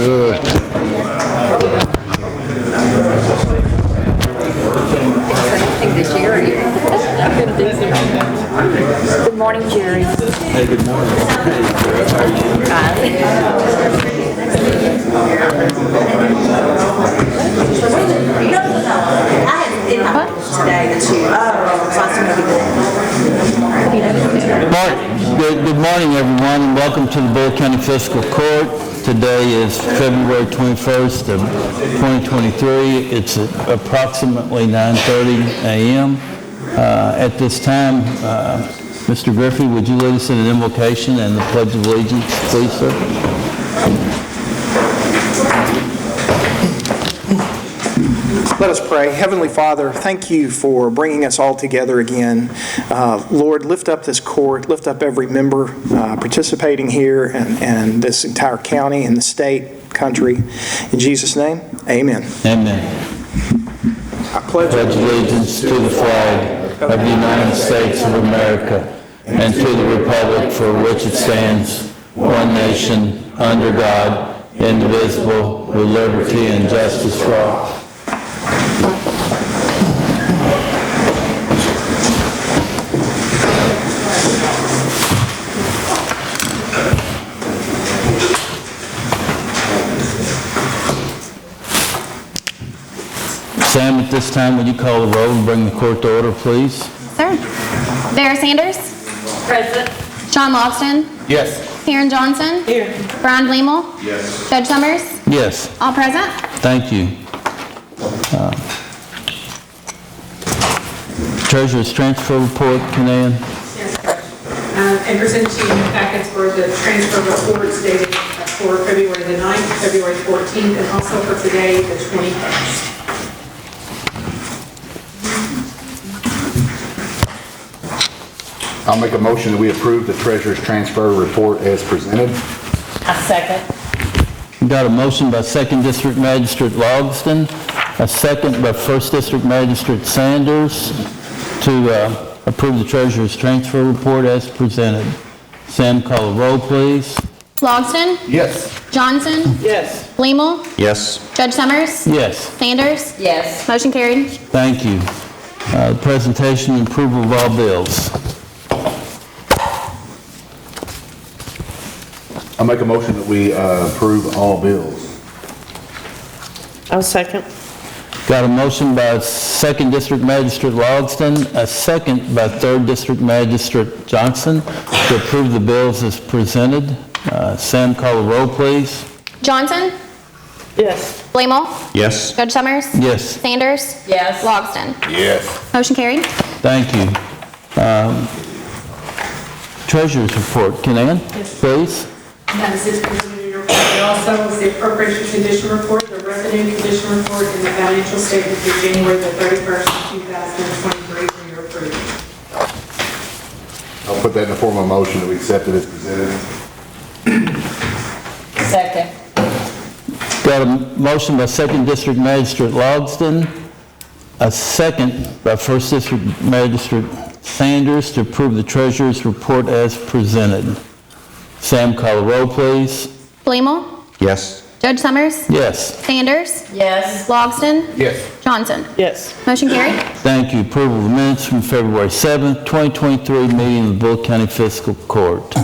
Good. Good morning, Jerry. Hey, good morning. Hey, Jerry, how are Good morning, everyone, and welcome to the Bullitt County Fiscal Court. Today is February 21st of 2023. It's approximately 9:30 a.m. At this time, Mr. Griffey, would you lead us in an invocation and the Pledge of Allegiance, please, sir? Let us pray. Heavenly Father, thank you for bringing us all together again. Lord, lift up this court, lift up every member participating here and this entire county and the state, country. In Jesus' name, amen. Amen. I pledge Allegiance to the flag of the United States of America and to the republic for which it stands, one nation, under God, indivisible, with liberty and justice for all. Sam, at this time, would you call the roll and bring the court to order, please? Sir. Vera Sanders? Present. John Logston? Yes. Karen Johnson? Here. Brian Bleemel? Yes. Judge Summers? Yes. All present? Thank you. Treasurer's transfer report, Canan. Yes, correct. And presented to you in the packets for the transfer reports dated for February the 9th, February 14th, and also for today, the 21st. I'll make a motion that we approve the treasurer's transfer report as presented. A second. Got a motion by 2nd District Magistrate Logston, a second by 1st District Magistrate Sanders to approve the treasurer's transfer report as presented. Sam, call the roll, please. Logston? Yes. Johnson? Yes. Bleemel? Yes. Judge Summers? Yes. Sanders? Yes. Motion carried. Thank you. Presentation and approval of all bills. I'll make a motion that we approve all bills. A second. Got a motion by 2nd District Magistrate Logston, a second by 3rd District Magistrate Johnson to approve the bills as presented. Sam, call the roll, please. Johnson? Yes. Bleemel? Yes. Judge Summers? Yes. Sanders? Yes. Logston? Yes. Motion carried. Thank you. Treasurer's report, Canan, please. And that is presented in your report. There also is the appropriation condition report, the revenue condition report, and the financial statement for January the 31st, 2023 for your approval. I'll put that in the form of a motion that we accept it as presented. Second. Got a motion by 2nd District Magistrate Logston, a second by 1st District Magistrate Sanders to approve the treasurer's report as presented. Sam, call the roll, please. Bleemel? Yes. Judge Summers? Yes. Sanders? Yes. Logston? Yes. Johnson? Yes. Motion carried. Thank you. Approval of the minutes from February 7th, 2023 meeting of the Bullitt County Fiscal Court.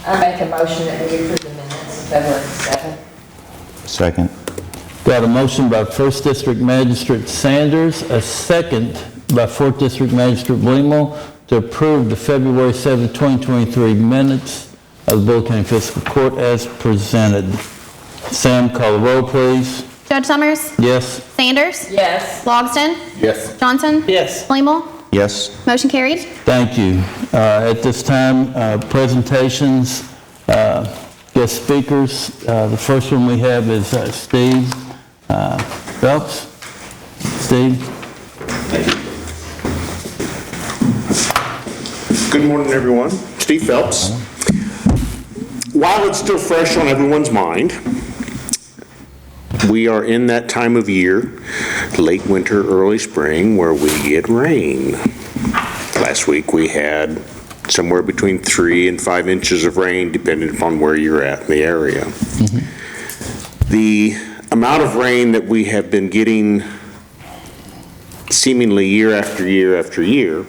I make a motion that we approve the minutes of February 7th. Second. Got a motion by 1st District Magistrate Sanders, a second by 4th District Magistrate Bleemel to approve the February 7th, 2023 minutes of the Bullitt County Fiscal Court as presented. Sam, call the roll, please. Judge Summers? Yes. Sanders? Yes. Logston? Yes. Johnson? Yes. Bleemel? Yes. Motion carried. Thank you. At this time, presentations, guest speakers. The first one we have is Steve Phelps. Steve. Good morning, everyone. Steve Phelps. While it's still fresh on everyone's mind, we are in that time of year, late winter, early spring, where we get rain. Last week we had somewhere between 3 and 5 inches of rain, depending upon where you're at in the area. The amount of rain that we have been getting seemingly year after year after year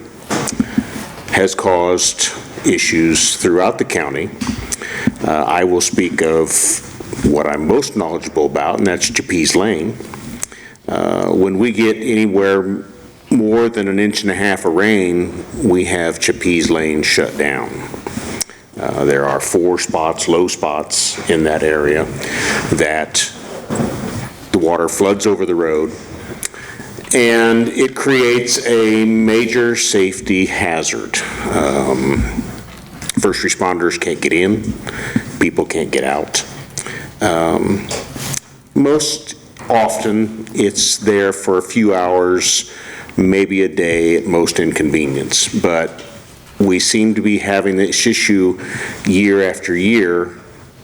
has caused issues throughout the county. I will speak of what I'm most knowledgeable about, and that's Chappies Lane. When we get anywhere more than 1.5 inches of rain, we have Chappies Lane shut down. There are 4 spots, low spots in that area that the water floods over the road, and it creates a major safety hazard. First responders can't get in, people can't get out. Most often, it's there for a few hours, maybe a day at most inconvenience, but we seem to be having this issue year after year,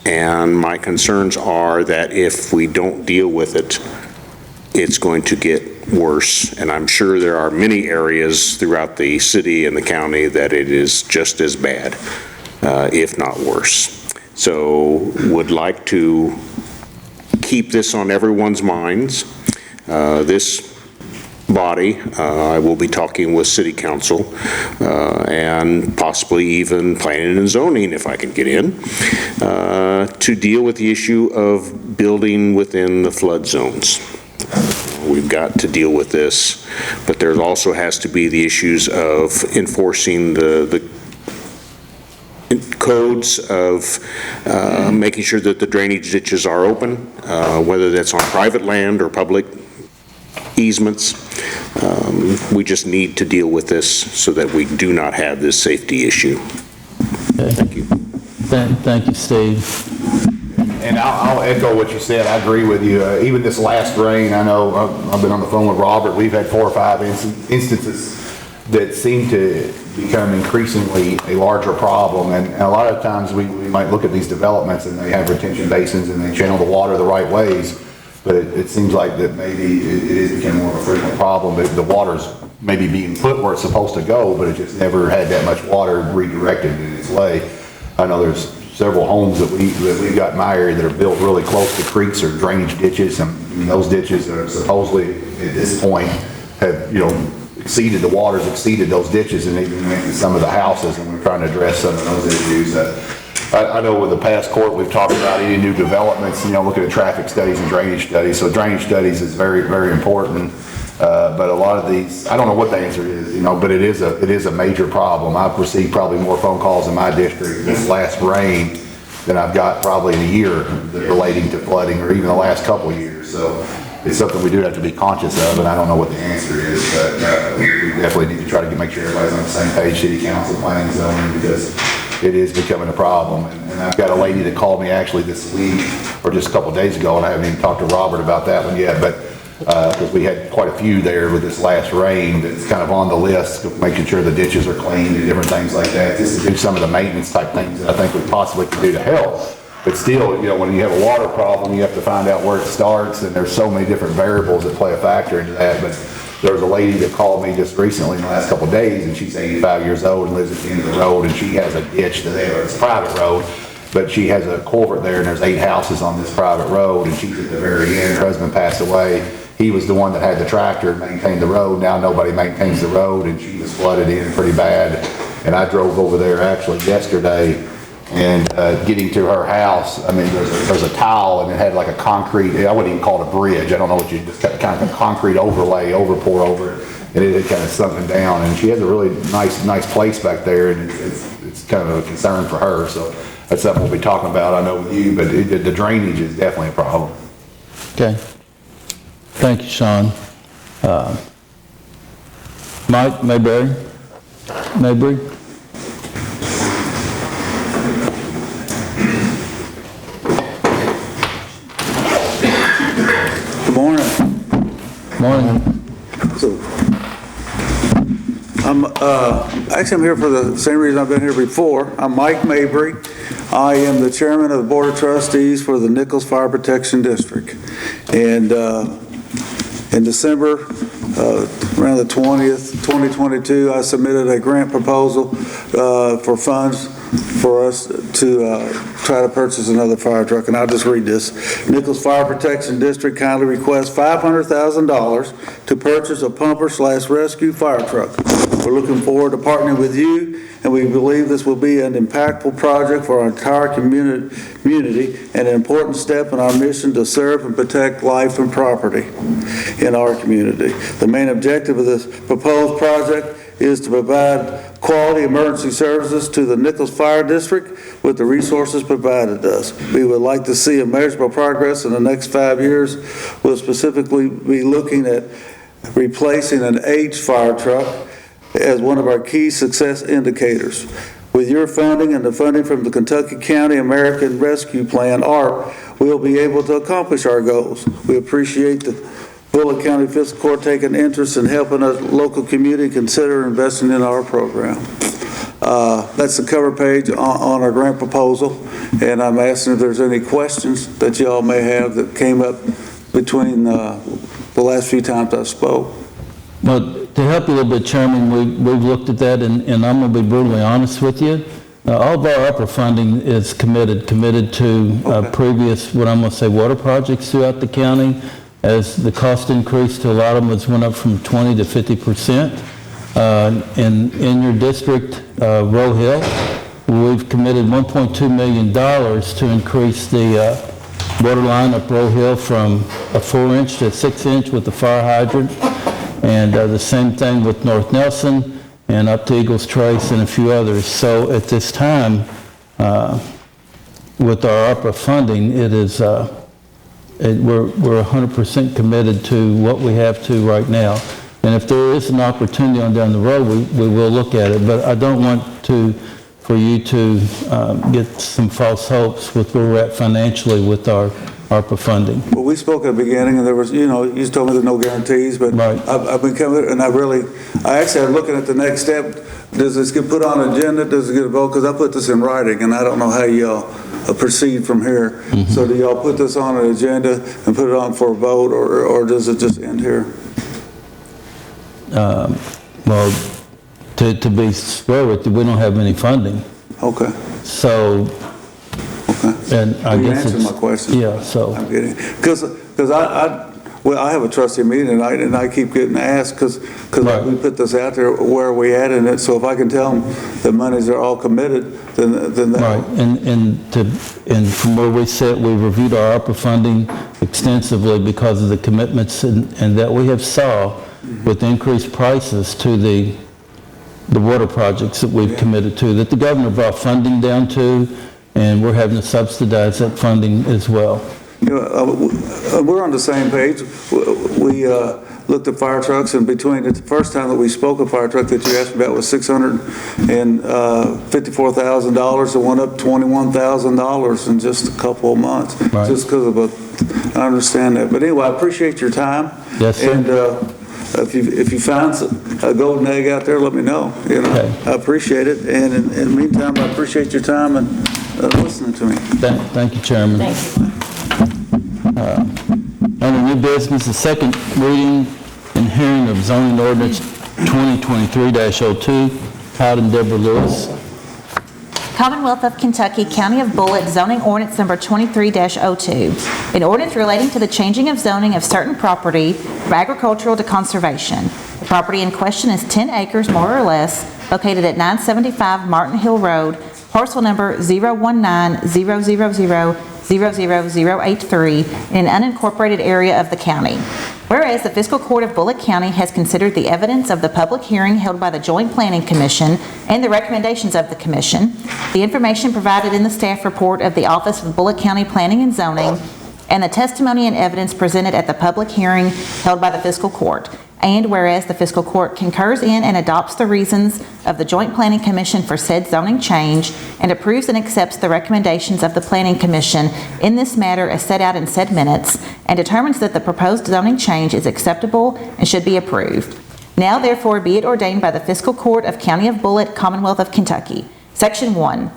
and my concerns are that if we don't deal with it, it's going to get worse, and I'm sure there are many areas throughout the city and the county that it is just as bad, if not worse. So would like to keep this on everyone's minds. This body, I will be talking with City Council and possibly even Planning and Zoning, if I can get in, to deal with the issue of building within the flood zones. We've got to deal with this, but there also has to be the issues of enforcing the codes of making sure that the drainage ditches are open, whether that's on private land or public easements. We just need to deal with this so that we do not have this safety issue. Okay. Thank you. Thank you, Steve. And I'll echo what you said. I agree with you. Even this last rain, I know I've been on the phone with Robert. We've had 4 or 5 instances that seem to become increasingly a larger problem. And a lot of times we might look at these developments and they have retention basins and they channel the water the right ways. But it seems like that maybe it is becoming more of a frequent problem. But the water's maybe being put where it's supposed to go, but it just never had that much water redirected in its way. I know there's several homes that we've got in my area that are built really close to creeks or drainage ditches, and those ditches are supposedly at this point have, exceeded, the water's exceeded those ditches and even went into some of the houses, and we're trying to address some of those issues. I know with the past court we've talked about any new developments, looking at traffic studies and drainage studies. So drainage studies is very, very important. But a lot of these, I don't know what the answer is, but it is a major problem. I've received probably more phone calls in my district this last rain than I've got probably in a year relating to flooding, or even the last couple of years. So it's something we do have to be conscious of, and I don't know what the answer is, but we definitely need to try to make sure everybody's on the same page, City Council, Planning, Zoning, because it is becoming a problem. And I've got a lady that called me actually this week, or just a couple of days ago, and I haven't even talked to Robert about that one yet, but because we had quite a few there with this last rain, that's kind of on the list of making sure the ditches are clean and different things like that, just to do some of the maintenance type things that I think we possibly could do to help. But still, when you have a water problem, you have to find out where it starts, and there's so many different variables that play a factor into that. But there was a lady that called me just recently in the last couple of days, and she's 85 years old and lives at the end of the road, and she has a ditch there. It's a private road, but she has a culvert there, and there's 8 houses on this private road, and she's at the very end. Her husband passed away. He was the one that had the tractor and maintained the road. Now nobody maintains the road, and she was flooded in pretty bad. And I drove over there actually yesterday, and getting to her house, I mean, there's a tile, and it had like a concrete, I wouldn't even call it a bridge. I don't know what you just kind of a concrete overlay, overpour over it, and it had kind of sunken down. And she has a really nice place back there, and it's kind of a concern for her. So that's something we'll be talking about, I know with you, but the drainage is definitely a problem. Okay. Thank you, Sean. Mike Mayberry? Mayberry? Good morning. Morning. So, I'm here for the same reason I've been here before. I'm Mike Mayberry. I am the chairman of the Board of Trustees for the Nichols Fire Protection District. And in December, around the 20th, 2022, I submitted a grant proposal for funds for us to try to purchase another fire truck, and I'll just read this. Nichols Fire Protection District kindly requests $500,000 to purchase a pumper/rescue fire truck. We're looking forward to partnering with you, and we believe this will be an impactful project for our entire community and an important step in our mission to serve and protect life and property in our community. The main objective of this proposed project is to provide quality emergency services to the Nichols Fire District with the resources provided to us. We would like to see a measurable progress in the next 5 years. We'll specifically be looking at replacing an aged fire truck as one of our key success indicators. With your funding and the funding from the Kentucky County American Rescue Plan, ARP, we'll be able to accomplish our goals. We appreciate the Bullitt County Fiscal Court taking interest in helping a local community consider investing in our program. That's the cover page on our grant proposal, and I'm asking if there's any questions that y'all may have that came up between the last few times I spoke. Well, to help you a little bit, Chairman, we've looked at that, and I'm going to be brutally honest with you. All of our upper funding is committed to previous, what I'm going to say, water projects throughout the county. As the cost increased to a lot of them, it went up from 20 to 50%. In your district, Roe Hill, we've committed $1.2 million to increase the water line up Roe Hill from a 4-inch to a 6-inch with the fire hydrant. And the same thing with North Nelson and up to Eagles Trace and a few others. So at this time, with our ARPA funding, it is we're 100% committed to what we have to right now. And if there is an opportunity on down the road, we will look at it. But I don't want for you to get some false hopes with where we're at financially with our ARPA funding. Well, we spoke at the beginning, and there was, you told me there's no guarantees, but right. I've been coming, and I actually am looking at the next step. Does this get put on an agenda? Does it get a vote? Because I put this in writing, and I don't know how y'all proceed from here. Mm-hmm. So do y'all put this on an agenda and put it on for a vote, or does it just end here? Well, to be square with you, we don't have any funding. Okay. So. Okay. And I guess answered my question. Yeah. So. I'm getting because I have a trustee meeting tonight, and I keep getting asked because right. we put this out there, where are we at in it? So if I can tell them the monies are all committed, then that. Right. And from where we sit, we reviewed our ARPA funding extensively because of the commitments and that we have saw with increased prices to the water projects that we've committed to, that the governor brought funding down to, and we're having to subsidize that funding as well. We're on the same page. We looked at fire trucks, and between the first time that we spoke of fire truck that you asked me about was $654,000. It went up $21,000 in just a couple of months, right. Just because of I understand that. But anyway, I appreciate your time. Yes, sir. And if you find a golden egg out there, let me know. Okay. I appreciate it. And in the meantime, I appreciate your time and listening to me. Thank you, Chairman. Thank you. Under new business, the second reading and hearing of zoning ordinance 2023-02. Howard and Deborah Lewis. Commonwealth of Kentucky, County of Bullitt, zoning ordinance number 23-02. An ordinance relating to the changing of zoning of certain property from agricultural to conservation. The property in question is 10 acres, more or less, located at 975 Martin Hill Road, parcel number 019-000-00083, in an unincorporated area of the county. Whereas the Fiscal Court of Bullitt County has considered the evidence of the public hearing held by the Joint Planning Commission and the recommendations of the Commission, the information provided in the staff report of the Office of Bullitt County Planning and Zoning, and the testimony and evidence presented at the public hearing held by the Fiscal Court. And whereas the Fiscal Court concurs in and adopts the reasons of the Joint Planning Commission for said zoning change and approves and accepts the recommendations of the Planning Commission in this matter as set out in said minutes, and determines that the proposed zoning change is acceptable and should be approved. Now therefore be it ordained by the Fiscal Court of County of Bullitt, Commonwealth of Kentucky. Section 1.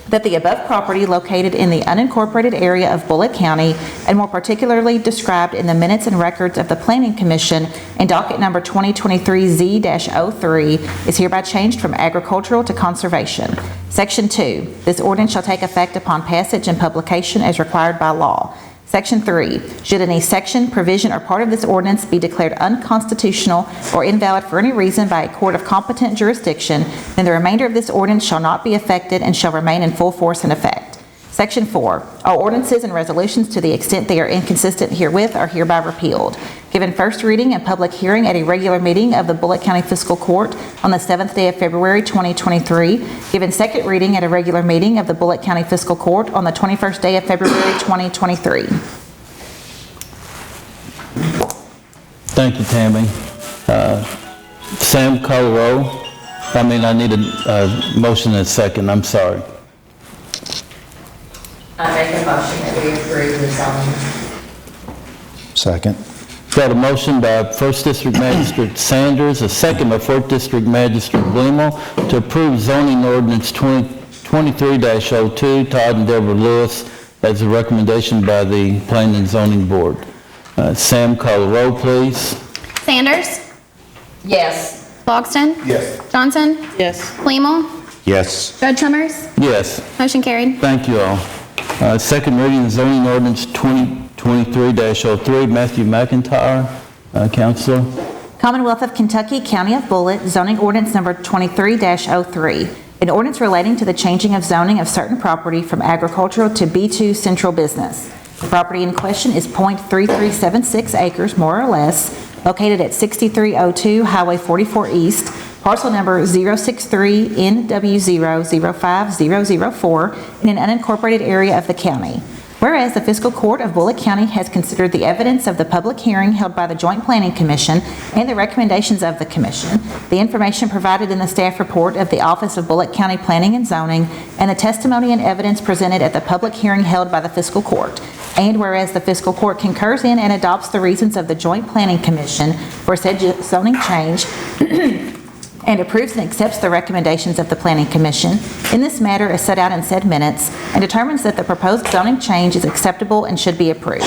that the above property located in the unincorporated area of Bullitt County, and more particularly described in the minutes and records of the Planning Commission and docket number 2023Z-03, is hereby changed from agricultural to conservation. Section 2, this ordinance shall take effect upon passage and publication as required by law. Section 3, should any section, provision, or part of this ordinance be declared unconstitutional or invalid for any reason by a court of competent jurisdiction, then the remainder of this ordinance shall not be affected and shall remain in full force and effect. Section 4, all ordinances and resolutions to the extent they are inconsistent herewith are hereby repealed. Given first reading and public hearing at a regular meeting of the Bullitt County Fiscal Court on the 7th day of February 2023, given second reading at a regular meeting of the Bullitt County Fiscal Court on the 21st day of February 2023. Thank you, Tammy. Sam, call the roll. I need a motion and a second, I'm sorry. I make a motion that we approve the zoning. Second. Got a motion by 1st District Magistrate Sanders, a second by 4th District Magistrate Blumel to approve zoning ordinance 23-02, Todd and Deborah Lewis, as a recommendation by the Planning and Zoning Board. Sam, call the roll, please. Sanders. Yes. Logston. Yes. Johnson. Yes. Blumel. Yes. Judge Summers. Yes. Motion carried. Thank you all. Second reading of zoning ordinance 2023-03, Matthew McIntyre, Counselor. Commonwealth of Kentucky, County of Bullitt, zoning ordinance number 23-03. An ordinance relating to the changing of zoning of certain property from agricultural to B2 central business. The property in question is .3376 acres, more or less, located at 6302 Highway 44 East, parcel number 063NW005004, in an unincorporated area of the county. Whereas the Fiscal Court of Bullitt County has considered the evidence of the public hearing held by the Joint Planning Commission and the recommendations of the Commission, the information provided in the staff report of the Office of Bullitt County Planning and Zoning, and the testimony and evidence presented at the public hearing held by the Fiscal Court. And whereas the Fiscal Court concurs in and adopts the reasons of the Joint Planning Commission for said zoning change, and approves and accepts the recommendations of the Planning Commission in this matter as set out in said minutes, and determines that the proposed zoning change is acceptable and should be approved.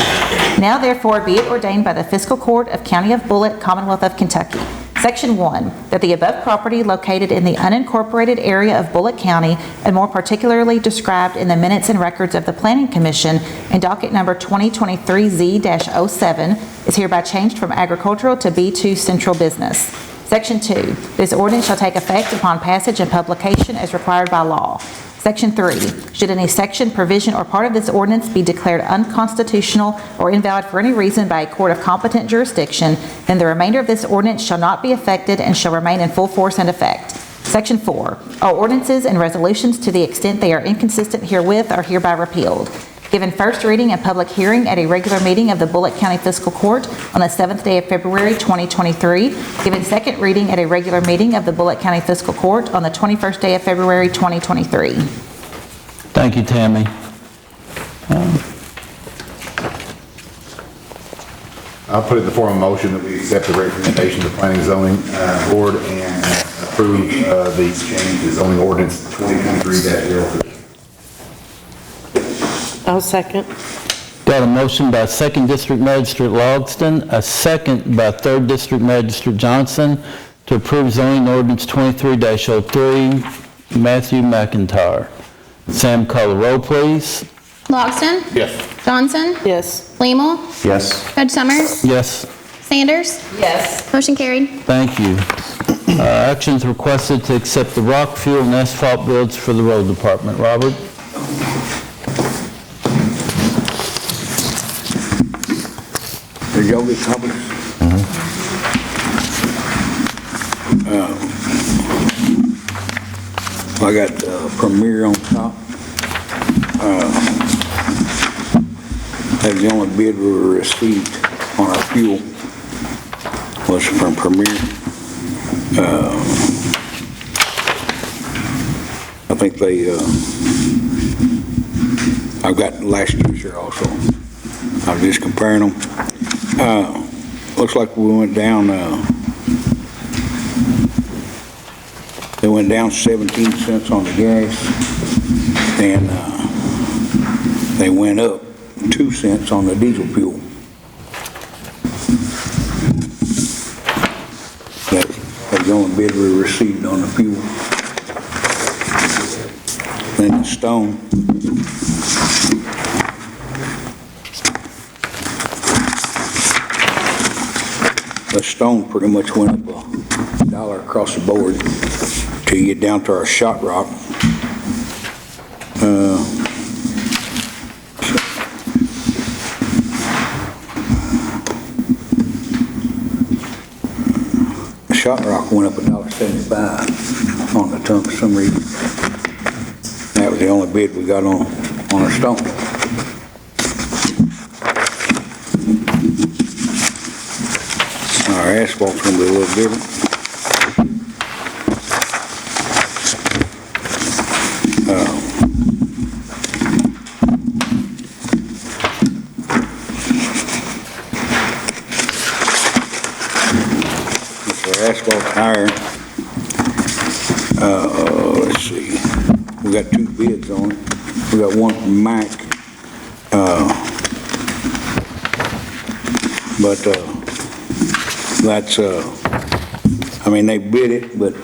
Now therefore be it ordained by the Fiscal Court of County of Bullitt, Commonwealth of Kentucky. Section 1, that the above property located in the unincorporated area of Bullitt County, and more particularly described in the minutes and records of the Planning Commission and docket number 2023Z-07, is hereby changed from agricultural to B2 central business. Section 2, this ordinance shall take effect upon passage and publication as required by law. Section 3, should any section, provision, or part of this ordinance be declared unconstitutional or invalid for any reason by a court of competent jurisdiction, then the remainder of this ordinance shall not be affected and shall remain in full force and effect. Section 4, all ordinances and resolutions to the extent they are inconsistent herewith are hereby repealed. Given first reading and public hearing at a regular meeting of the Bullitt County Fiscal Court on the 7th day of February 2023, given second reading at a regular meeting of the Bullitt County Fiscal Court on the 21st day of February 2023. Thank you, Tammy. I'll put it in the form of a motion that we accept the recommendation of the Planning and Zoning Board and approve the change to zoning ordinance 2023-03. I'll second. Got a motion by 2nd District Magistrate Logston, a second by 3rd District Magistrate Johnson to approve zoning ordinance 23-03, Matthew McIntyre. Sam, call the roll, please. Logston. Yes. Johnson. Yes. Blumel. Yes. Judge Summers. Yes. Sanders. Yes. Motion carried. Thank you. Actions requested to accept the rock, fuel, and asphalt bids for the road department. Robert? Did y'all get copies? I got Premier on top. That's the only bid we received on our fuel was from Premier. I think they, I've got last year's here also. I was just comparing them. Looks like we went down, they went down 17 cents on the gas, And they went up 2 cents on the diesel fuel. That's the only bid we received on the fuel. Then the stone. The stone pretty much went up $1 across the board till you get down to our shot rock. Shot rock went up $1.75 on the ton for some reason. That was the only bid we got on our stone. Our asphalt's gonna be a little different. Our asphalt's higher. Let's see. We got 2 bids on it. We got one from Mac. That's, I mean, they bid it, but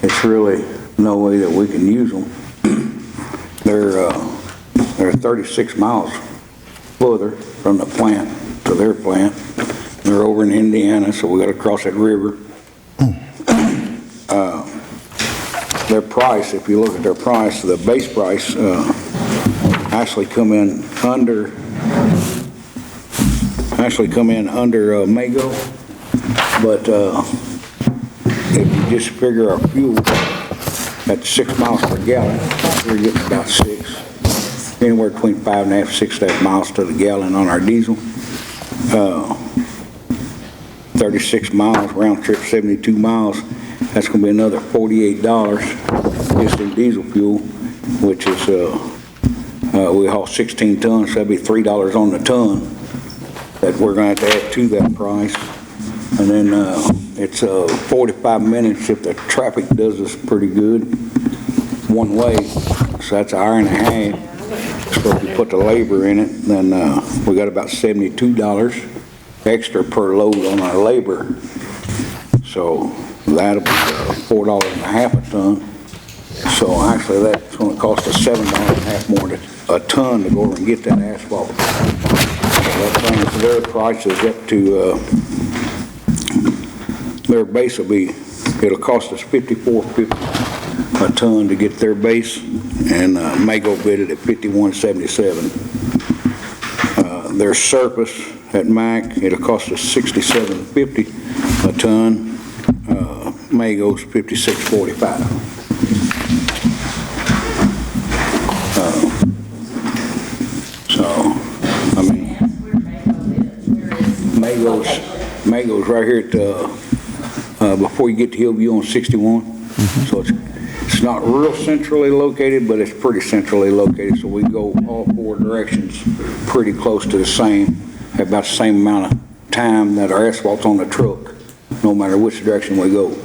it's really no way that we can use them. They're 36 miles further from the plant to their plant. They're over in Indiana, so we got to cross that river. Their price, if you look at their price, the base price actually come in under Mago, but if you just figure our fuel at 6 miles per gallon, we're getting about 6, anywhere between 5.5, 6.5 miles to the gallon on our diesel. 36 miles, round trip 72 miles, that's going to be another $48 just in diesel fuel, which is, we haul 16 tons, so that'd be $3 on the ton that we're going to have to add to that price. And then it's 45 minutes if the traffic does us pretty good, one way, so that's 1.5 hours. So if we put the labor in it, then we got about $72 extra per load on our labor. So that'll be $4.50 a ton. So actually that's going to cost us $7.50 more a ton to go over and get that asphalt. So that brings their prices up to, their base will be, it'll cost us $54.50 a ton to get their base, and Mago bid it at $51.77. Their surface at Mac, it'll cost us $67.50 a ton. Mago's $56.45. So, I mean, Mago's right here at before you get to Hillview on 61. So it's not real centrally located, but it's pretty centrally located. So we go all 4 directions pretty close to the same, about the same amount of time that our asphalt's on the truck, no matter which direction we go.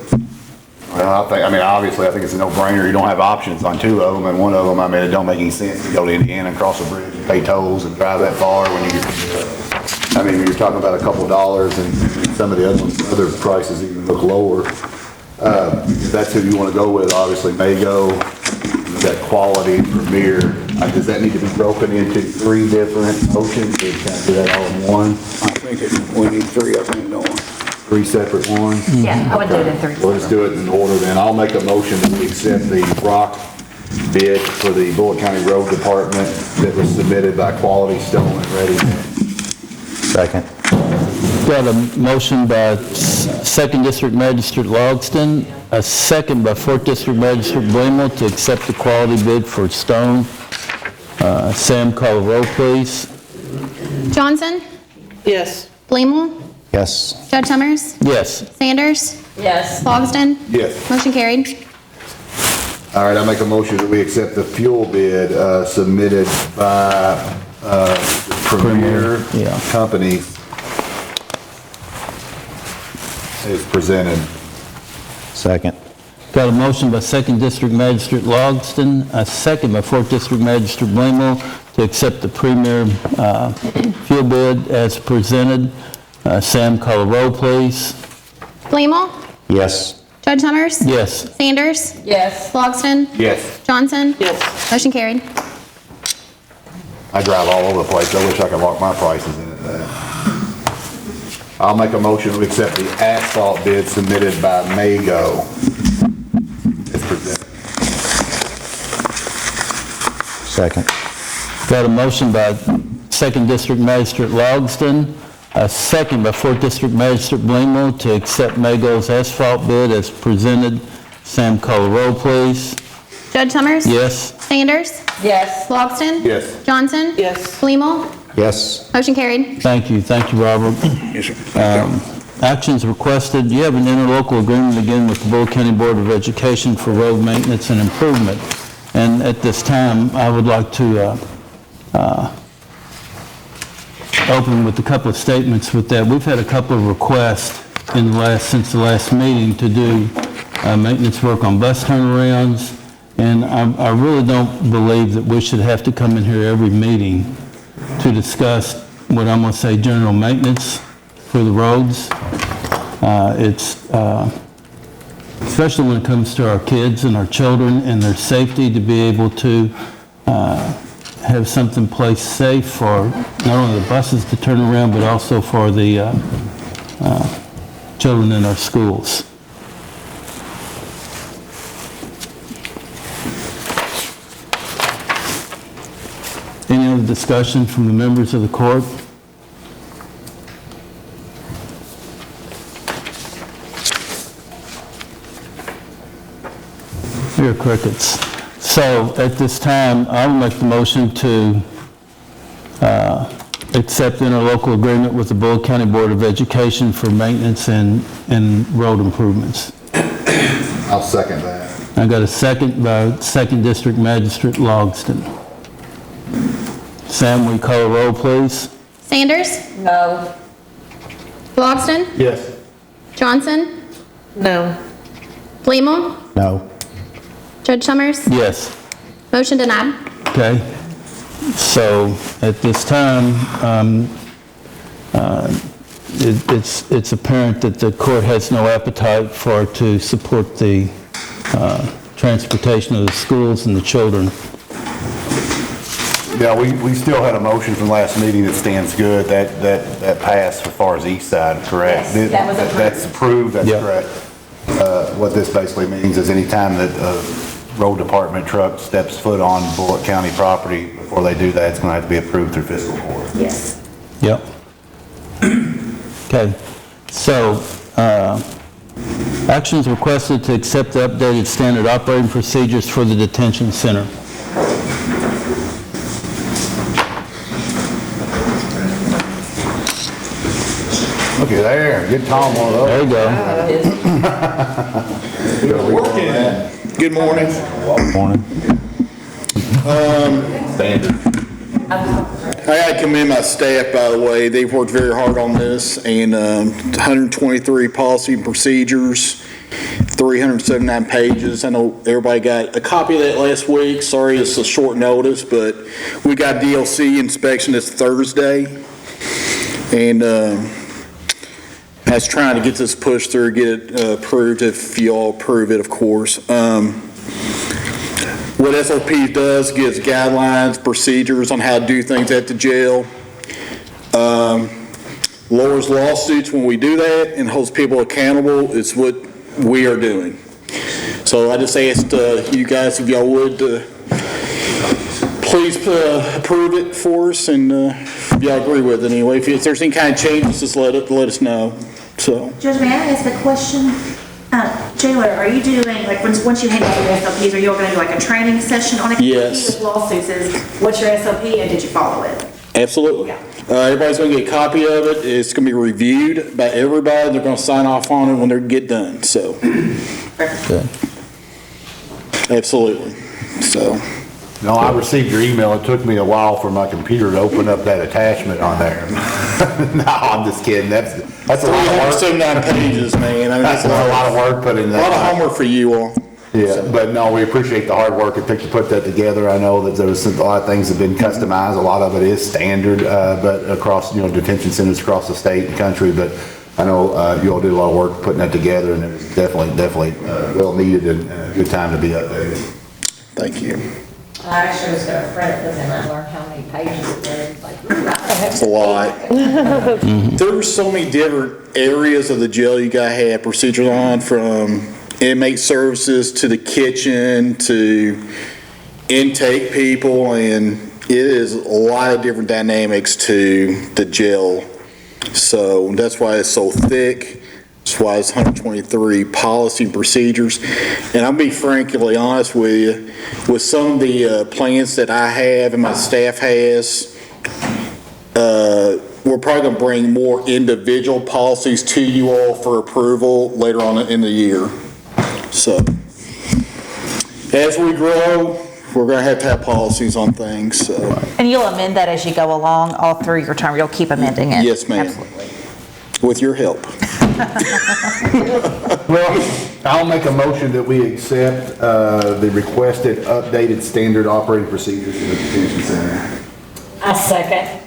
Well, obviously, I think it's a no-brainer. You don't have options on 2 of them, and one of them, it don't make any sense to go to Indiana and cross a bridge and pay tolls and drive that far when you get, when you're talking about a couple of dollars, and some of the other prices even look lower. If that's who you want to go with, obviously Mago, that Quality, Premier. Does that need to be broken into 3 different motions, or can I do that all in one? I think we need 3, I think, no one. 3 separate ones? Yeah, I would do it in 3. Well, let's do it in order then. I'll make a motion that we accept the rock bid for the Bullitt County Road Department that was submitted by Quality Stone and Ready Mix. Second. Got a motion by 2nd District Magistrate Logston, a second by 4th District Magistrate Bullitt to accept the quality bid for stone. Sam, call the roll, please. Johnson? Yes. Blingell? Yes. Judge Summers? Yes. Sanders? Yes. Logston? Yes. Motion carried. All right, I'll make a motion that we accept the fuel bid submitted by Premier Yeah. Company as presented. Second. Got a motion by 2nd District Magistrate Logston, a second by 4th District Magistrate Blamel to accept the premier fuel bid as presented. Sam, call a roll, please. Blamel? Yes. Judge Summers? Yes. Sanders? Yes. Logston? Yes. Johnson? Yes. Motion carried. I drive all over the place. I wish I could lock my prices in it there. I'll make a motion to accept the asphalt bid submitted by Mago. As presented. Second. Got a motion by 2nd District Magistrate Logston, a second by 4th District Magistrate Blamel to accept Mago's asphalt bid as presented. Sam, call a roll, please. Judge Summers? Yes. Sanders? Yes. Logston? Yes. Johnson? Yes. Blamel? Yes. Motion carried. Thank you, Robert. Yes, sir. Actions requested, you have an interlocal agreement again with the Bullitt County Board of Education for road maintenance and improvement. And at this time, I would like to open with a couple of statements with that. We've had a couple of requests since the last meeting to do maintenance work on bus turnarounds, and I really don't believe that we should have to come in here every meeting to discuss what I'm going to say general maintenance for the roads. Especially when it comes to our kids and our children and their safety, to be able to have something placed safe for not only the buses to turn around, but also for the children in our schools. Any other discussion from the members of the court? Here are crickets. So at this time, I will make the motion to accept interlocal agreement with the Bullitt County Board of Education for maintenance and road improvements. I'll second that. I got a second by 2nd District Magistrate Logston. Sam, will you call a roll, please? Sanders? No. Logston? Yes. Johnson? No. Blamel? No. Judge Summers? Yes. Motion denied. Okay. So at this time, it's apparent that the court has no appetite to support the transportation of the schools and the children. Yeah, we still had a motion from last meeting that stands good. That passed as far as east side, correct? Yes, that was approved. That's approved, that's Yep. correct. What this basically means is any time that a road department truck steps foot on Bullitt County property, before they do that, it's gonna have to be approved through fiscal court. Yes. Yep. Okay. So, actions requested to accept the updated standard operating procedures for the detention center. Looky there, get Tom one of There those. you go. Good morning. Morning. Standard. I gotta commend my staff, by the way. They've worked very hard on this, and 123 policy and procedures, 379 pages. I know everybody got a copy of that last week. Sorry it's a short notice, but we got DLC inspection this Thursday, and I was trying to get this pushed through, get it approved, if you all approve it, of course. What SOP does, gives guidelines, procedures on how to do things at the jail. Lowers lawsuits when we do that and holds people accountable. It's what we are doing. So I just asked you guys if y'all would please approve it for us, and if y'all agree with it anyway. If there's any kind of changes, just let us know. So. Judge, may I ask a question? Jailer, are you doing, like, once you hand out the SOPs, are you all going to do like a training session on it? Yes. With lawsuits is, what's your SOP and did you follow it? Absolutely. Everybody's going to get a copy of it. It's going to be reviewed by everybody. They're going to sign off on it when they get done. So. Good. Absolutely. So. No, I received your email. It took me a while for my computer to open up that attachment on there. No, I'm just kidding. That's a lot of work. 379 pages, man. I mean, That's a lot of work put in A there. lot of homework for you all. Yeah, but no, we appreciate the hard work it took to put that together. I know that there was a lot of things have been customized. A lot of it is standard, but across, detention centers across the state and country. But I know you all did a lot of work putting that together, and it was definitely well needed and a good time to be updated. Thank you. I actually was gonna print it, but then I learned how many pages it is, like, It's a lot. There were so many different areas of the jail you gotta have procedures on, from inmate services to the kitchen to intake people, and it is a lot of different dynamics to the jail. So that's why it's so thick. That's why it's 123 policy and procedures. And I'll be frankly honest with you, with some of the plans that I have and my staff has, we're probably going to bring more individual policies to you all for approval later on in the year. So as we grow, we're going to have policies on things. So. And you'll amend that as you go along, all through your term, you'll keep amending it? Yes, ma'am. Absolutely. With your help. Well, I'll make a motion that we accept the requested updated standard operating procedures for the detention center. I second.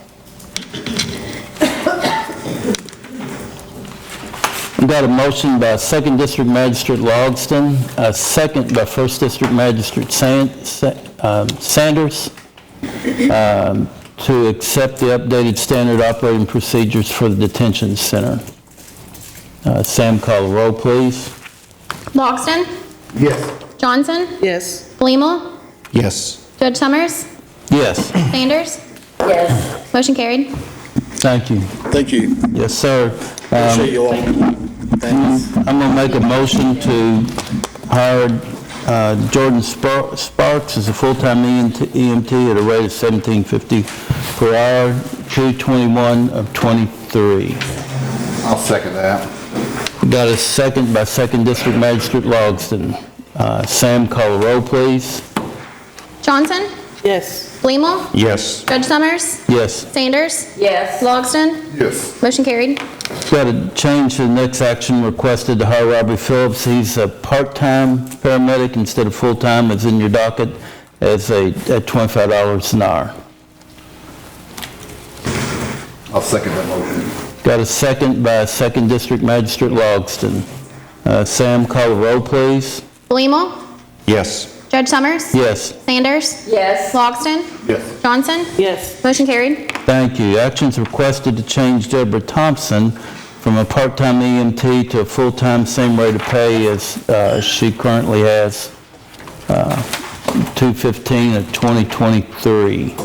We got a motion by 2nd District Magistrate Logston, a second by 1st District Magistrate Sanders, to accept the updated standard operating procedures for the detention center. Sam, call the roll, please. Logston? Yes. Johnson? Yes. Blumel? Yes. Judge Summers? Yes, Sanders? Yes. Motion carried. thank you. Thank you. Yes, sir. Appreciate you all. Thanks. I'm going to make a motion to hire Jordan Sparks as a full-time EMT at a rate of $17.50 per hour, 2/21 of '23. I'll second that. Got a second by 2nd District Magistrate Logston. Sam, call the roll, please. Johnson? Yes. Blumel? Yes. Judge Summers? Yes. Sanders? Yes. Logston? Yes. Motion carried. Got to change the next action requested to hire Robbie Phillips. He's a part-time paramedic instead of full-time, as in your docket, at $25 an hour. I'll second that motion. Got a second by 2nd District Magistrate Logston. Sam, call the roll, please. Blumel? Yes. Judge Summers? Yes. Sanders? Yes. Logston? Yes. Johnson? Yes. Motion carried. Thank you. Actions requested to change Deborah Thompson from a part-time EMT to a full-time, same rate of pay as she currently has, $2.15 of 2023.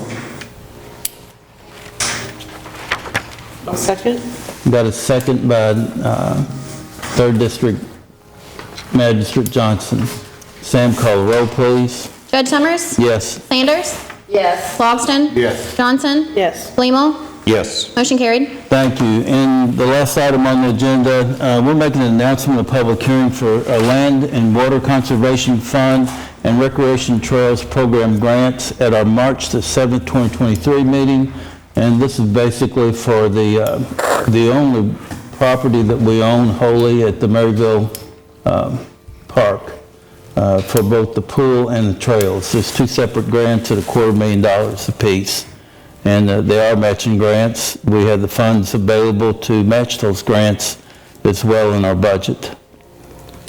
A second? Got a second by 3rd District Magistrate Johnson. Sam, call the roll, please. Judge Summers? Yes. Sanders? Yes. Logston? Yes. Johnson? Yes. Blumel? Yes. Motion carried. Thank you. And the last item on the agenda, we're making an announcement of public hearing for a Land and Water Conservation Fund and Recreation Trails Program grants at our March the 7th, 2023 meeting. And this is basically for the only property that we own wholly at the Maryville Park for both the pool and the trails. There's two separate grants at $250,000 apiece. And they are matching grants. We have the funds available to match those grants as well in our budget.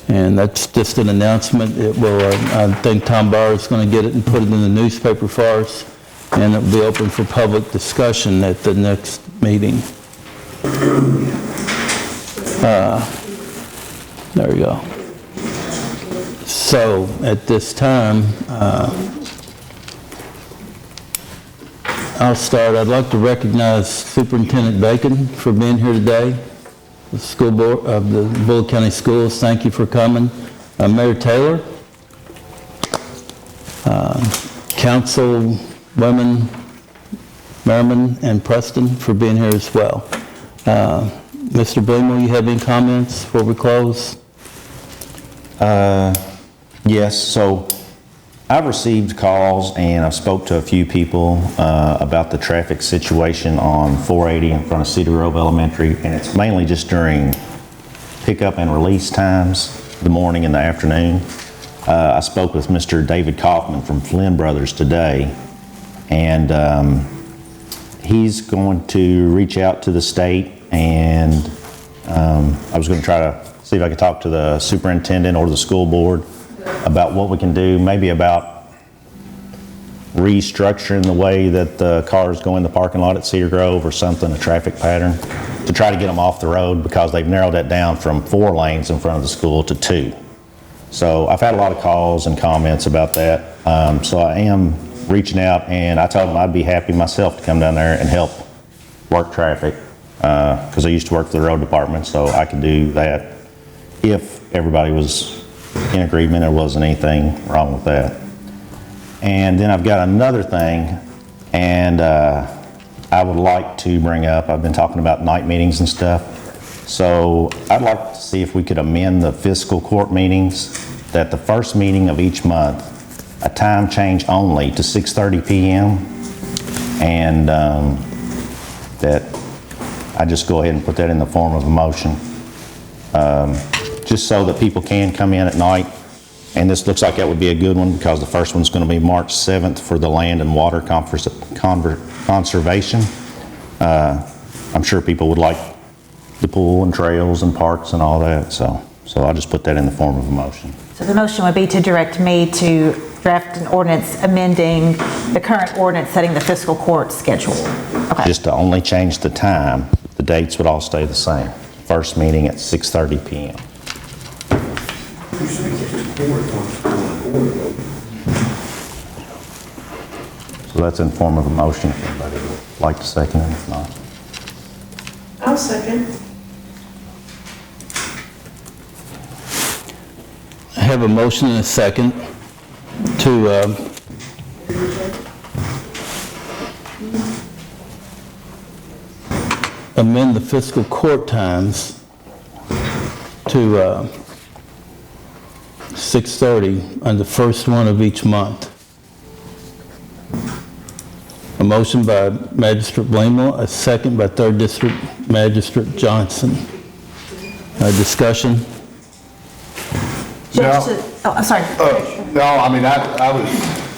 And that's just an announcement. It will, I think Tom Barr is going to get it and put it in the newspaper for us, and it will be open for public discussion at the next meeting. There we go. So at this time, I'll start. I'd like to recognize Superintendent Bacon for being here today. The school board of the Bullitt County Schools, thank you for coming. Mayor Taylor, Councilwomen Merriman and Preston for being here as well. Mr. Blumel, you have any comments before we close? Yes, so I've received calls and I've spoke to a few people about the traffic situation on 480 in front of Cedar Grove Elementary, and it's mainly just during pickup and release times, the morning and the afternoon. I spoke with Mr. David Kaufman from Flynn Brothers today, and he's going to reach out to the state, and I was going to try to see if I could talk to the superintendent or the school board about what we can do, maybe about restructuring the way that the cars go in the parking lot at Cedar Grove or something, a traffic pattern, to try to get them off the road, because they've narrowed that down from 4 lanes in front of the school to 2. So I've had a lot of calls and comments about that. So I am reaching out, and I told them I'd be happy myself to come down there and help work traffic, because I used to work for the road department, so I could do that if everybody was in agreement, there wasn't anything wrong with that. And then I've got another thing, and I would like to bring up, I've been talking about night meetings and stuff. So I'd like to see if we could amend the fiscal court meetings, that the first meeting of each month, a time change only to 6:30 p.m. And that I just go ahead and put that in the form of a motion. Just so that people can come in at night. And this looks like that would be a good one, because the first one's going to be March 7th for the land and water conservation. I'm sure people would like the pool and trails and parks and all that, so I'll just put that in the form of a motion. So the motion would be to direct me to draft an ordinance amending the current ordinance setting the fiscal court schedule. Okay. Just to only change the time, the dates would all stay the same. First meeting at 6:30 p.m. So that's in form of a motion, if anybody would like to second it, if not. I'll second. I have a motion and a second to amend the fiscal court times to 6:30 on the first one of each month. A motion by Magistrate Blamel, a second by 3rd District Magistrate Johnson. Discussion? I'm sorry. No, I mean, I was,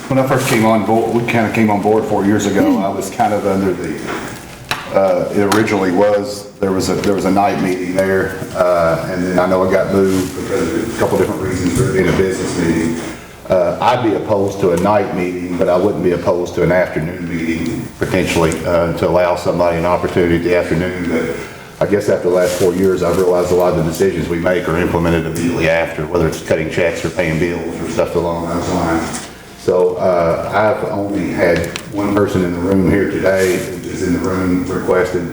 when I first came on board, we kind of came on board 4 years ago, I was kind of under the, it originally was, there was a night meeting there, and then I know it got moved because of a couple different reasons for it being a business meeting. I'd be opposed to a night meeting, but I wouldn't be opposed to an afternoon meeting, potentially, to allow somebody an opportunity in the afternoon. But I guess after the last 4 years, I've realized a lot of the decisions we make are implemented immediately after, whether it's cutting checks or paying bills or stuff along those lines. So I've only had one person in the room here today is in the room requested,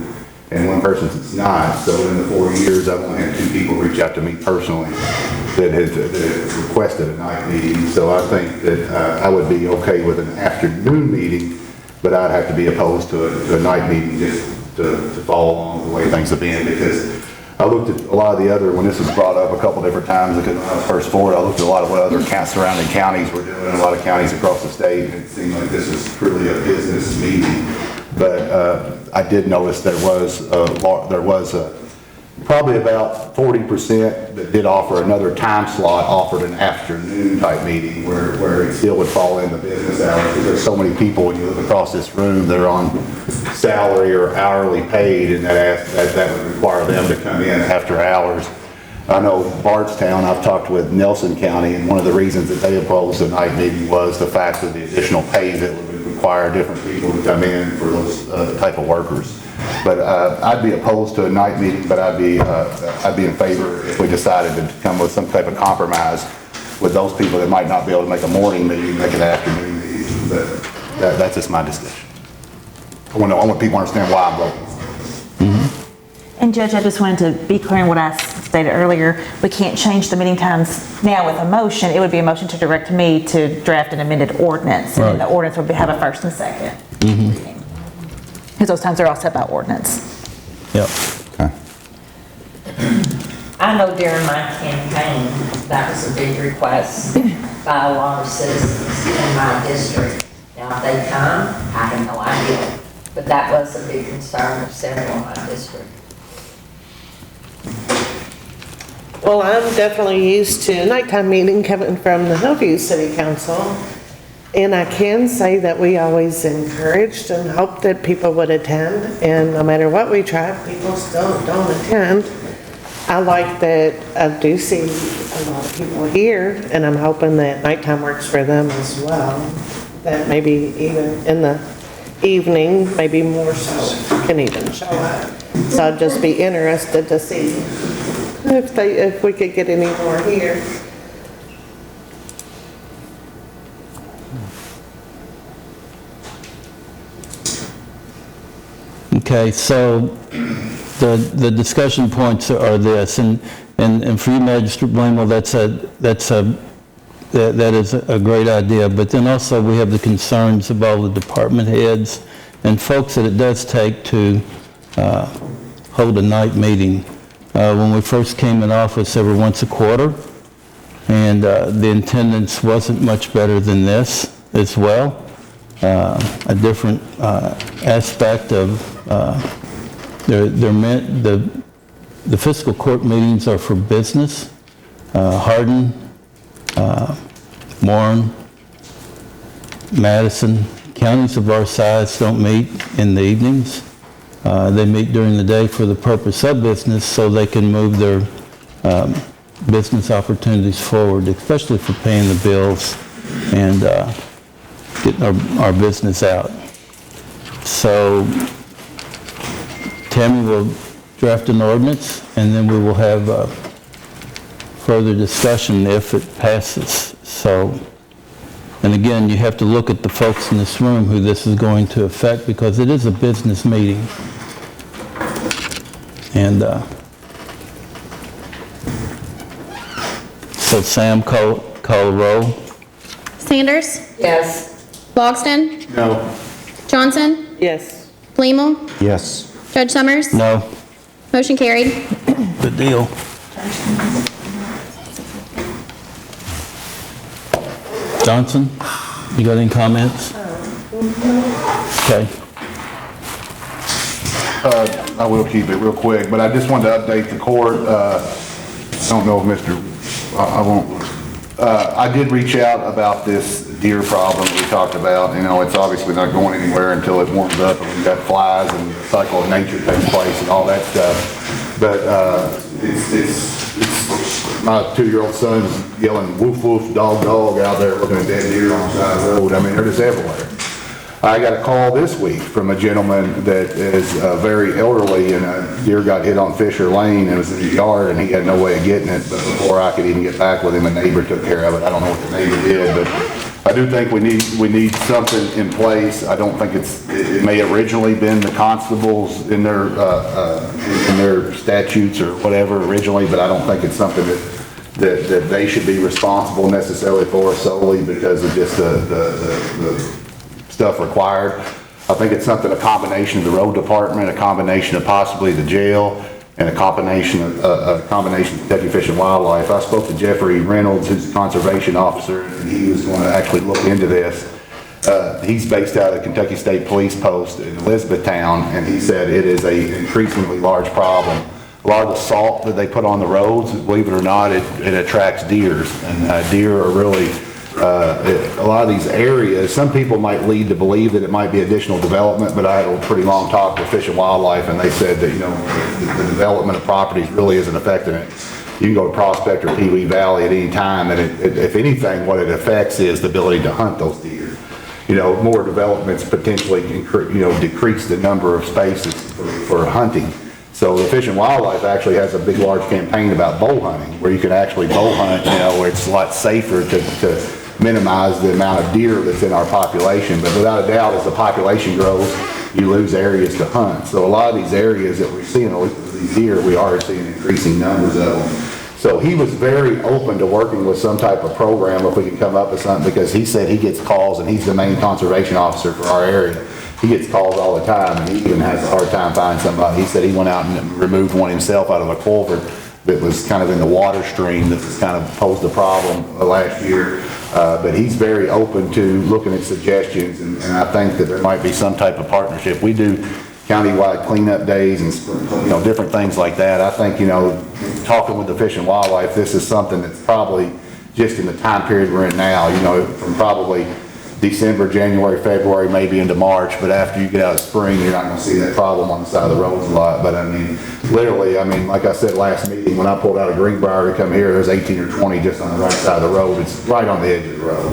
and one person that's not. So in the 4 years, I've only had 2 people reach out to me personally that has requested a night meeting. So I think that I would be okay with an afternoon meeting, but I'd have to be opposed to a night meeting just to follow along the way things have been, because I looked at a lot of the other, when this was brought up a couple different times, because when I was first for it, I looked at a lot of what other surrounding counties were doing, a lot of counties across the state, and it seemed like this was truly a business meeting. But I did notice there was probably about 40% that did offer another time slot, offered an afternoon type meeting where it still would fall into business hours, because there's so many people when you look across this room, they're on salary or hourly paid, and that would require them to come in after hours. I know Bardstown, I've talked with Nelson County, and one of the reasons that they opposed the night meeting was the fact of the additional pay that would require different people to come in for those type of workers. But I'd be opposed to a night meeting, but I'd be in favor if we decided to come with some type of compromise with those people that might not be able to make a morning meeting, make an afternoon meeting. But that's just my discussion. I want people to understand why I'm voting. And Judge, I just wanted to be clear on what I stated earlier. We can't change the meeting times now with a motion. It would be a motion to direct me to draft an amended ordinance. Right. And the ordinance would have a first and second. Because those times are all set by ordinance. Yep. Okay. I know during my campaign, that was a big request by a lot of citizens in my district. Now, if they come, I have no idea, but that was a big concern of several in my district. Well, I'm definitely used to a nighttime meeting coming from the Hillview City Council. And I can say that we always encouraged and hoped that people would attend. And no matter what we try, people still don't attend. I like that I do see a lot of people here, and I'm hoping that nighttime works for them as well. That maybe even in the evening, maybe more so can even show up. So I'd just be interested to see if we could get any more here. Okay, so the discussion points are this, and for you, Magistrate Blamel, that is a great idea, but then also we have the concerns of all the department heads and folks that it does take to hold a night meeting. When we first came in office, they were once a quarter, and the attendance wasn't much better than this as well. A different aspect of the fiscal court meetings are for business. Hardin, Warren, Madison, counties of our size don't meet in the evenings. They meet during the day for the purpose of business so they can move their business opportunities forward, especially for paying the bills and getting our business out. So Tammy will draft an ordinance, and then we will have further discussion if it passes. So, and again, you have to look at the folks in this room who this is going to affect, because it is a business meeting. And so Sam, call a roll. Sanders, Yes. Logston, No. Johnson, Yes. Blamel, Yes. Judge Summers. No. Motion carried. Good deal. Johnson, you got any comments? Okay. I will keep it real quick, but I just wanted to update the court. I don't know if I won't. I did reach out about this deer problem we talked about. You know, it's obviously not going anywhere until it warms up and we've got flies and the cycle of nature takes place and all that stuff. But it's my 2-year-old son's yelling woof woof dog dog out there looking at dead deer on the side of the road. I mean, they're just everywhere. I got a call this week from a gentleman that is very elderly, and a deer got hit on Fisher Lane, and it was in his yard, and he had no way of getting it. But before I could even get back with him, a neighbor took care of it. I don't know what the neighbor did, but I do think we need something in place. I don't think it may have originally been the constables in their statutes or whatever originally, but I don't think it's something that they should be responsible necessarily for solely because of just the stuff required. I think it's something, a combination of the road department, a combination of possibly the jail, and a combination of Kentucky Fish and Wildlife. I spoke to Jeffrey Reynolds, who's the conservation officer, and he was going to actually look into this. He's based out of the Kentucky State Police Post in Elizabethtown, and he said it is an increasingly large problem. A lot of the salt that they put on the roads, believe it or not, it attracts deers, and deer are really a lot of these areas. Some people might lead to believe that it might be additional development, but I had a pretty long talk with Fish and Wildlife, and they said that, you know, the development of properties really isn't affecting it. You can go to Prospect or Pee Wee Valley at any time, and if anything, what it affects is the ability to hunt those deer. You know, more developments potentially can, you know, decrease the number of spaces for hunting. So the Fish and Wildlife actually has a big, large campaign about bow hunting, where you can actually bow hunt, you know, where it's a lot safer to minimize the amount of deer that's in our population. But without a doubt, as the population grows, you lose areas to hunt. So a lot of these areas that we're seeing these deer, we are seeing increasing numbers of them. So he was very open to working with some type of program if we could come up with something, because he said he gets calls, and he's the main conservation officer for our area. He gets calls all the time, and he even has a hard time finding somebody. He said he went out and removed one himself out of a culvert that was kind of in the water stream that was kind of posed a problem last year. But he's very open to looking at suggestions, and I think that there might be some type of partnership. We do countywide cleanup days and, different things like that. I think, talking with the Fish and Wildlife, this is something that's probably just in the time period we're in now, from probably December, January, February, maybe into March, but after you get out of spring, you're not gonna see that problem on the side of the roads a lot. But I mean, literally, like I said last meeting, when I pulled out of Greenbrier to come here, there's 18 or 20 just on the right side of the road. It's right on the edge of the road.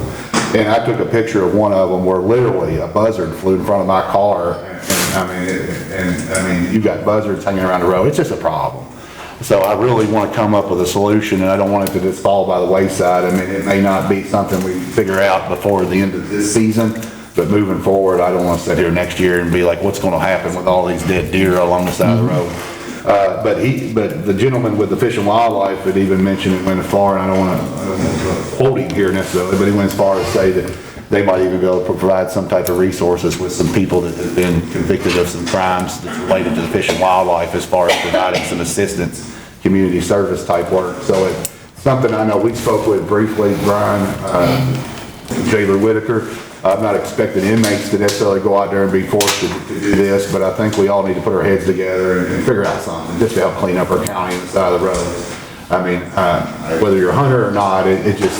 And I took a picture of one of them where literally a buzzard flew in front of my car. And you got buzzards hanging around the road. It's just a problem. So I really want to come up with a solution, and I don't want it to just fall by the wayside. I mean, it may not be something we figure out before the end of this season, but moving forward, I don't want to sit here next year and be like, what's going to happen with all these dead deer along the side of the road? But the gentleman with the Fish and Wildlife had even mentioned it went as far, and I don't want to quote him here necessarily, but he went as far as say that they might even be able to provide some type of resources with some people that have been convicted of some crimes that's related to the Fish and Wildlife as far as providing some assistance, community service type work. So it's something I know we spoke with briefly, Brian, Jailer Whitaker. I'm not expecting inmates to necessarily go out there and be forced to do this, but I think we all need to put our heads together and figure out something just to help clean up our county and the side of the road. I mean, whether you're a hunter or not, it just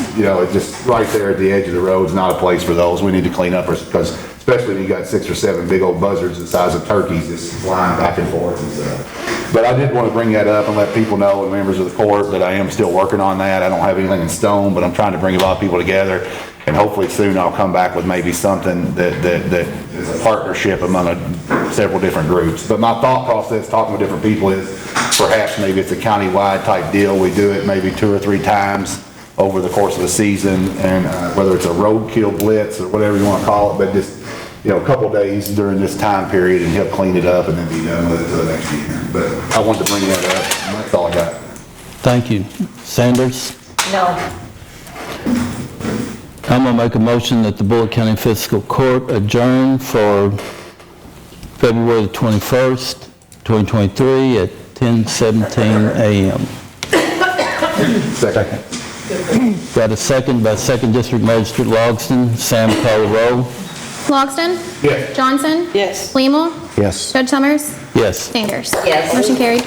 right there at the edge of the road is not a place for those. We need to clean up because especially when you got 6 or 7 big old buzzards the size of turkeys just flying back and forth and stuff. But I did want to bring that up and let people know and members of the court that I am still working on that. I don't have anything in stone, but I'm trying to bring a lot of people together. And hopefully soon I'll come back with maybe something that is a partnership among several different groups. But my thought process talking with different people is perhaps maybe it's a countywide type deal. We do it maybe 2 or 3 times over the course of the season, and whether it's a roadkill blitz or whatever you want to call it, but just a couple days during this time period and help clean it up and then be done with it till the next year. But I wanted to bring that up, and that's all I got. Thank you. Sanders? No. I'm going to make a motion that the Bullitt County Fiscal Court adjourn for February the 21st, 2023 at 10:17 a.m. Second. Got a second by 2nd District Magistrate Logston. Sam, call the roll. Logston? Yes. Johnson? Yes. Flamel? Yes. Judge Summers? Yes. Sanders? Yes. Motion carried.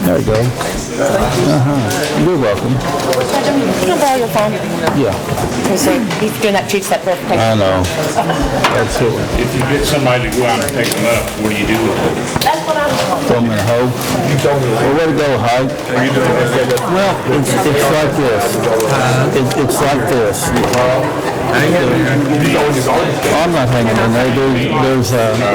There you go. You're welcome. Can I borrow your phone? Yeah, Because he's doing that two-step verification. I know. Absolutely. If you get somebody to go out and pick them up, what do you do with them? That's what I'm talking Throw them in a hole. Well, way to go, Hyde. Well, it's like this. It's like this. I'm not hanging in there. There's apparently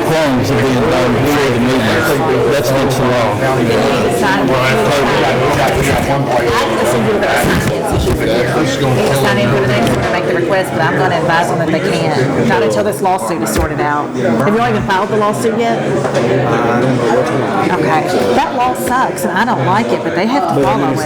qualms are being done before the meeting. That's against the law. Sign in for the next one to make the request, but I'm going to advise them that they can't. Not until this lawsuit is sorted out. Have you all even filed the lawsuit yet? Okay. That law sucks, and I don't like it, but they have to follow it.